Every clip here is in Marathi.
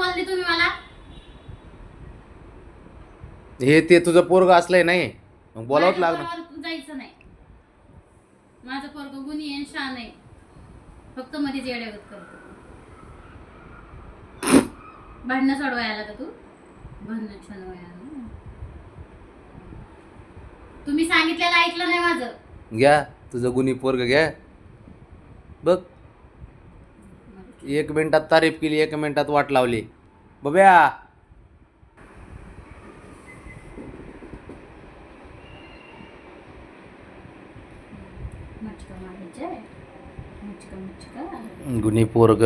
बोलले तुम्ही मला? हे ते तुझं पोरग असलंय नाही मग बोलावंच माझ्या लागणार. पोरावर जायचं नाही. माझं पोरग गुणी आहे, शान आहे. फक्त मध्येच येड्यागत करतो. भांडणं सोडवायला आला का तू? भांडणं छानवायला. तुम्ही सांगितलेलं ऐकलं नाही माझं. घ्या तुझं गुणी पोरग घ्या बघ. 1 मिनिटात तारीफ केली, 1 मिनिटात वाट लावली. बब्या मचका मारायचंय. मचका मचका. गुणी पोरग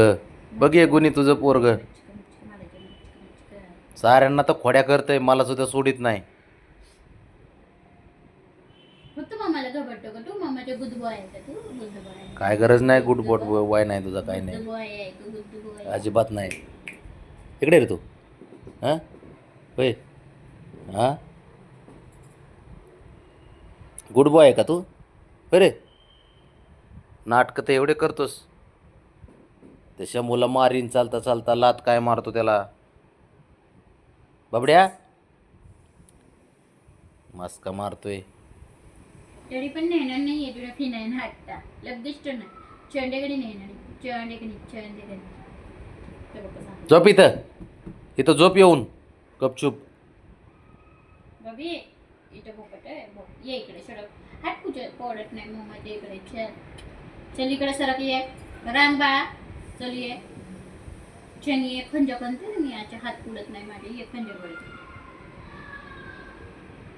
बघ, ये गुणी तुझं पोरग. मचका मचका मारायचं. मचका मचका. साऱ्यांना तर खोड्या करतय, मला सुद्धा सोडित नाही. फक्त मामाला घबरतो का तू? मामाच्या गुड बॉय आहे का तू? Good boy. काय गरज नाही गुड बोट वाय नाही तुझा, काय गुड नाही बॉय आहे तू. Good boy. अजिबात नाही. इकडे रे तू. हां होय. हां गुड बॉय आहे का तू? अरे नाटकं तर एवढे करतोस. त्याच्या मुला मारीन चालता चालता, लात काय मारतो त्याला. बाबड्या मस्का मारतोय. तरी पण नेणार नाहीये तुला फिनायला हट्टा. लगेच नाही. चेंडेकडे नेणार. चेंडेकडे. झोप इथं, इथं झोप येऊन गपचूप. बबी इथं बोकट आहे. ये इकडे सडक. हात कुठे पडत नाही मम्मा ते इकडे. चल इकडे सरक ये. राम बाळा चल ये. छान ये. खंज बनते मी याच्या हात पुडत नाही माझे. ये खंज पडते.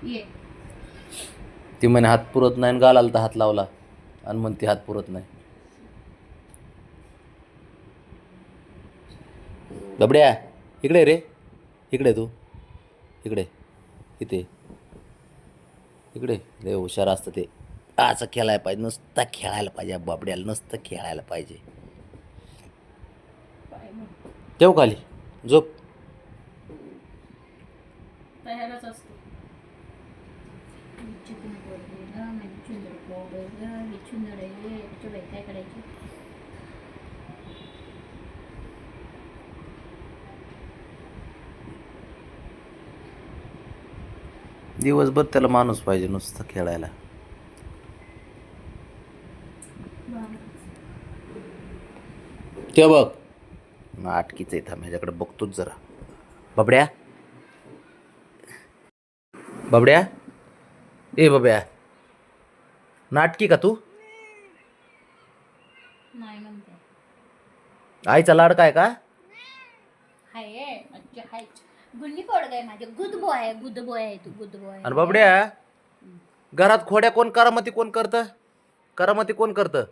ये. ती म्हणे हात पुरत नाही, गालाला तर हात लावला आणि म्हणते हात पुरत नाही. बबड्या इकडे रे, इकडे तू, इकडे, इथे, इकडे. लय हुशार असतं ते. असं खेळायला पाहिजे, नुसतं खेळायला पाहिजे. बाबड्याला नुसतं खेळायला पाहिजे. ठेव खाली, झोप. तयारच असतो. काय करायची? दिवसभर त्याला माणूस पाहिजे नुसतं खेळायला. ते बघ नाटकीच आहे. थांब ह्याच्याकडे बघतोच जरा. बबड्या बबड्या ए बब्या, नाटकी का तू? नाही म्हणते. आईचा लाडका आहे का? हाय अच्छा हाय. गुल्ली पोरग आहे माझे. गुड बॉय आहे. गुड बॉय आहे तू. Good boy. आणि बबड्या घरात खोड्या कोण, करामती कोण करतं? करामती कोण करतं?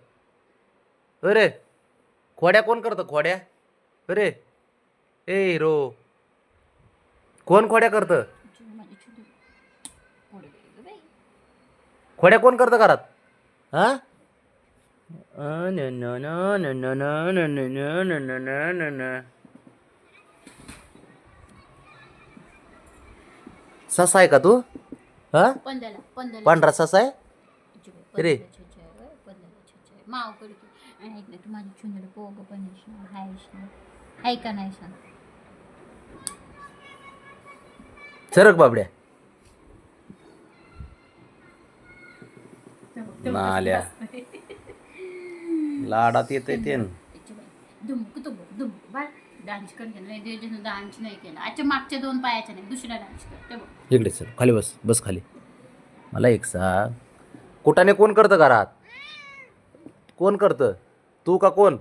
अरे खोड्या कोण करतं? खोड्या अरे ए हिरो, कोण खोड्या करतं? खोड्या कोण करतं घरात? हा ससा आहे का तू? हा पांढरा ससा आहे रे. माव कडकी आणि ऐक ना तू माझी चुनर पोग पण हाय का नाही सांग. सरक बाबड्या. नाल्या लाडात येते ते. धुमक धुमक बाळ डान्स कर. डान्स नाही केला. अच्छा मागच्या 2 पायाच्या नाही, दुसरा डान्स कर. ते बघ इकडे सर खाली बस, बस खाली. मला एक सांग, कुठाने कोण करतं घरात? कोण करतं, तू का कोण?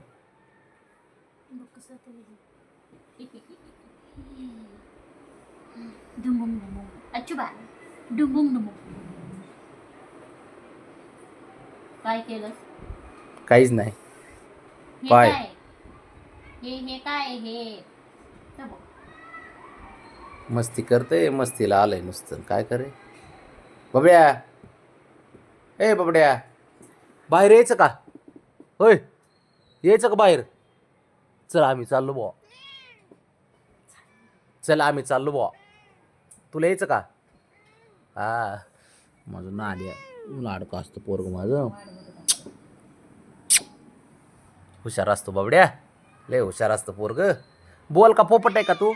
डुंबुम डुंबुम. अच्छू बाळ डुंबुम डुंबुम. काय केलंस? काहीच नाही. हे काय? काय? हे काय हे? ते बघ. मस्ती करते, मस्तीला आलंय नुसतं. काय करे बबड्या? ए बबड्या, बाहेर यायचं का? होय यायचं का बाहेर? चल आम्ही चाललो बुवा. चल आम्ही चाललो बुवा. तुला यायचं का? हा माझं नाल्या लाडकं असतं पोरग माझं. हुशार असतो बाबड्या, लय हुशार असतं पोरग. बोल का पोपट आहे का तू?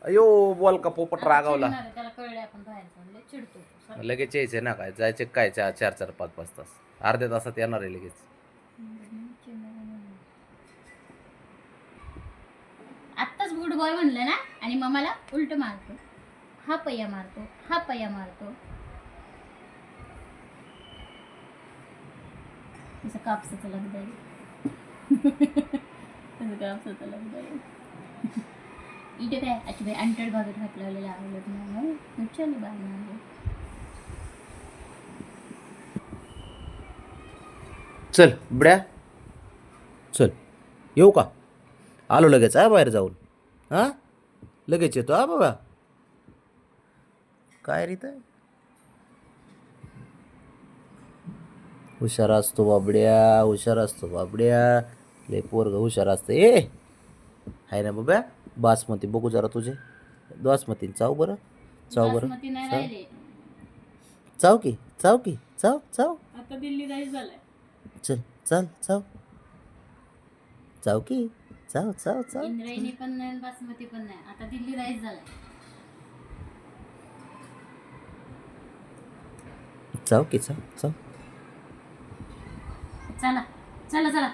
अयो बोल का पोपट रागावला. चिडणार आहे, त्याला कळले आपण बाहेर चालले चिडतो तो. सारखं. लगेच यायचे ना काय जायचे काय 4-4 5-5 तास अर्ध्या तासात येणार आहे लगेच. आत्ताच गुड बॉय म्हणलं ना आणि मम्माला उलट मारतो, हा पय्या मारतो, हा पय्या मारतो. तसं कापसाचं लगदा आहे. तसं कापसाचं लगदा आहे. इथे काय आजची अंटड भागात हात लावलेला आवडत नाही विचारलं बाहेर. चल बड्या चल येऊ का? आलो लगेच हा बाहेर जाऊन. हां लगेच येतो हा बाबा. काय रीत हुशार असतो बाबड्या, हुशार असतो बाबड्या. लय पोरग हुशार असतं. आहे ना बाबा. बासमती बघू जरा तुझे. बासमती चाव बरं. चाव बरं. बासमती नाही राहिले. चाव की चाव की चाव चाव. आता दिल्ली राईस झालाय. चल चल चाव चाव की चाव चाव चाव. इंद्रायणी पण नाही बासमती पण नाही, आता दिल्ली राईस झालाय. चाव की चाव चाव. चला चला चला